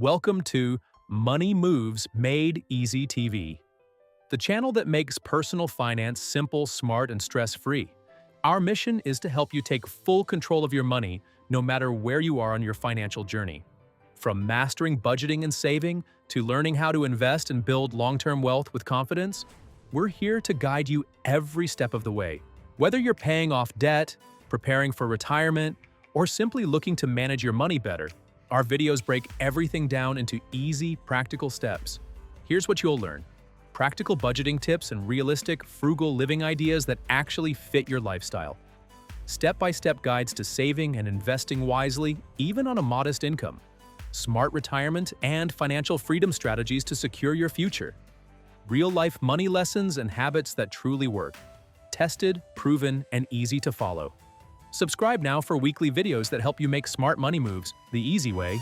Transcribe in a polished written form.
Welcome to Money Moves Made Easy TV, the channel that makes personal finance simple, smart, and stress-free. Our mission is to help you take full control of your money no matter where you are on your financial journey. From mastering budgeting and saving to learning how to invest and build long-term wealth with confidence, we're here to guide you every step of the way. Whether you're paying off debt, preparing for retirement, or simply looking to manage your money better, our videos break everything down into easy, practical steps. Here's what you'll learn: practical budgeting tips and realistic, frugal living ideas that actually fit your lifestyle. Step-by-step guides to saving and investing wisely, even on a modest income. Smart retirement and financial freedom strategies to secure your future. Real-life money lessons and habits that truly work. Tested, proven, and easy to follow. Subscribe now for weekly videos that help you make smart money moves the easy way.